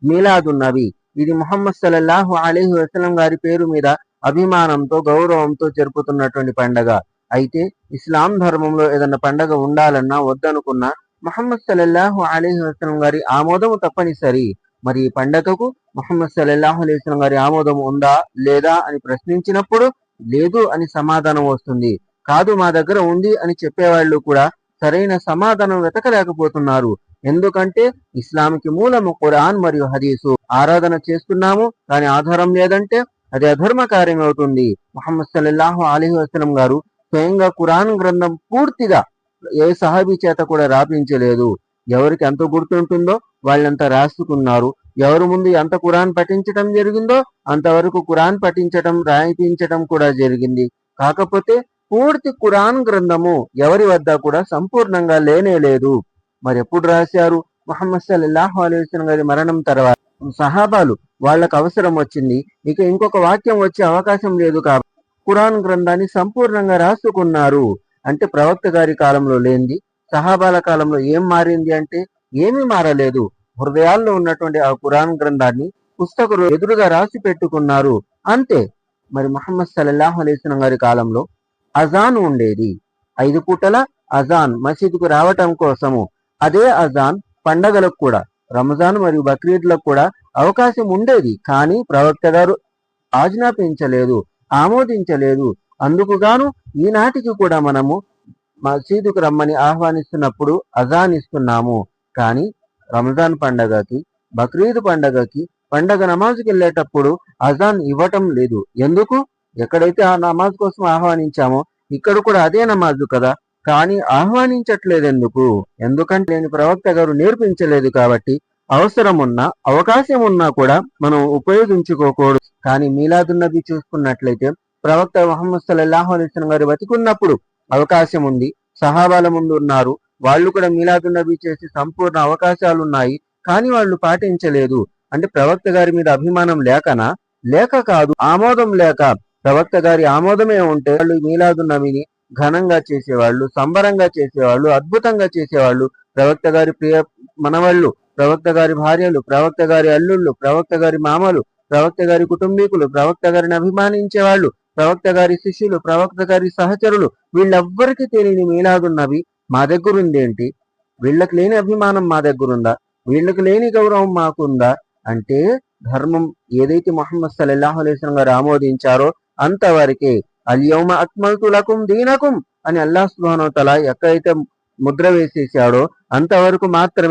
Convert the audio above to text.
మీలాదున్ నబీ. ఇది ముహమ్మద్ సల్లల్లాహు అలైహి వసల్లం గారి పేరు మీద అభిమానంతో గౌరవంతో జరుపుతున్నటువంటి పండగ. అయితే ఇస్లాం ధర్మంలో ఏదన్నా పండగ ఉండాలన్నా వద్దనుకున్నా ముహమ్మద్ సల్లల్లాహు అలైహి వసల్లం గారి ఆమోదము తప్పనిసరి. మరి ఈ పండగకు ముహమ్మద్ సల్లల్లాహు అలైహి వసల్లం గారి ఆమోదం ఉందా లేదా అని ప్రశ్నించినప్పుడు లేదు అని సమాధానం వస్తుంది. కాదు మా దగ్గర ఉంది అని చెప్పేవాళ్ళు కూడా సరైన సమాధానం వెతకలేకపోతున్నారు. ఎందుకంటే ఇస్లాంకి మూలము ఖురాన్ మరియు హదీసు. ఆరాధన చేస్తున్నాము కానీ ఆధారం లేదంటే అది అధర్మ కార్యం అవుతుంది. ముహమ్మద్ సల్లల్లాహు అలైహి వసల్లం గారు స్వయంగా ఖురాన్ గ్రంథం పూర్తిగా ఏ సహాబీ చేత కూడా రాపించలేదు. ఎవరికి ఎంత గుర్తుంటుందో వాళ్ళంతా రాసుకున్నారు. ఎవరి ముందు ఎంత ఖురాన్ పఠించటం జరిగిందో అంతవరకు ఖురాన్ పఠించటం రాయించటం కూడా జరిగింది. కాకపోతే పూర్తి ఖురాన్ గ్రంథము ఎవరి వద్ద కూడా సంపూర్ణంగా లేనే లేదు. మరి ఎప్పుడు రాశారు? ముహమ్మద్ సల్లల్లాహు అలైహి వసల్లం గారి మరణం తర్వాత సహాబాలు వాళ్ళకు అవసరం వచ్చింది, ఇక ఇంకొక వాక్యం వచ్చే అవకాశం లేదు కాబట్టి ఖురాన్ గ్రంథాన్ని సంపూర్ణంగా రాసుకున్నారు. అంటే ప్రవక్త గారి కాలంలో లేనిది సహాబాల కాలంలో ఏం మారింది అంటే ఏమీ మారలేదు. హృదయాల్లో ఉన్నటువంటి ఆ ఖురాన్ గ్రంథాన్ని పుస్తకం ఎదురుగా రాసి పెట్టుకున్నారు అంతే. మరి ముహమ్మద్ సల్లల్లాహు అలైహి వసల్లం గారి కాలంలో అజాన్ ఉండేది. 5 పూటల అజాన్ మసీదుకు రావటం కోసము. అదే అజాన్ పండగలకు కూడా రంజాన్ మరియు బక్రీద్లకు కూడా అవకాశం ఉండేది. కానీ ప్రవక్త గారు ఆజ్ఞాపించలేదు, ఆమోదించలేదు. అందుకు గాను ఈనాటికి కూడా మనము మసీదుకు రమ్మని ఆహ్వానిస్తున్నప్పుడు అజాన్ ఇస్తున్నాము. కానీ రంజాన్ పండగకి, బక్రీద్ పండగకి, పండగ నమాజ్కి వెళ్ళేటప్పుడు అజాన్ ఇవ్వటం లేదు. ఎందుకు? ఎక్కడైతే ఆ నమాజ్ కోసం ఆహ్వానించామో ఇక్కడ కూడా అదే నమాజు కదా, కానీ ఆహ్వానించట్లేదు ఎందుకు? ఎందుకంటే నేను ప్రవక్త గారు నేర్పించలేదు కాబట్టి. అవసరం ఉన్నా అవకాశం ఉన్నా కూడా మనం ఉపయోగించుకోకూడదు. కానీ మీలాదున్ నబీ చూసుకున్నట్లయితే ప్రవక్త ముహమ్మద్ సల్లల్లాహు అలైహి వసల్లం గారు బతికున్నప్పుడు అవకాశం ఉంది, సహాబాల ముందు ఉన్నారు, వాళ్ళు కూడా మీలాదున్ నబీ చేసే సంపూర్ణ అవకాశాలు ఉన్నాయి, కానీ వాళ్ళు పాటించలేదు. అంటే ప్రవక్త గారి మీద అభిమానం లేకనా? లేక కాదు, ఆమోదం లేక. ప్రవక్త గారి ఆమోదమే ఉంటే వాళ్ళు మీలాదున్ నబీని ఘనంగా చేసేవాళ్ళు, సంబరంగా చేసేవాళ్ళు, అద్భుతంగా చేసేవాళ్ళు. ప్రవక్త గారి ప్రియ మనవళ్ళు, ప్రవక్త గారి భార్యలు, ప్రవక్త గారి అల్లుళ్ళు, ప్రవక్త గారి మామలు, ప్రవక్త గారి కుటుంబీకులు, ప్రవక్త గారిని అభిమానించే వాళ్ళు, ప్రవక్త గారి శిష్యులు, ప్రవక్త గారి సహచరులు, వీళ్ళెవ్వరికి తెలియని మీలాదున్ నబీ మా దగ్గర ఉందేంటి? వీళ్ళకి లేని అభిమానం మా దగ్గరుందా? వీళ్ళకి లేని గౌరవం మాకుందా? అంటే ధర్మం ఏదైతే ముహమ్మద్ సల్లల్లాహు అలైహి వసల్లం గారు ఆమోదించారో అంతవరకే. అల్యౌమ అక్మల్తు లకుం దీనకుం అని అల్లాహ్ సుబ్హానహు వ తఆలా ఎక్కడైతే ముద్ర వేసేసాడో అంతవరకు మాత్రమే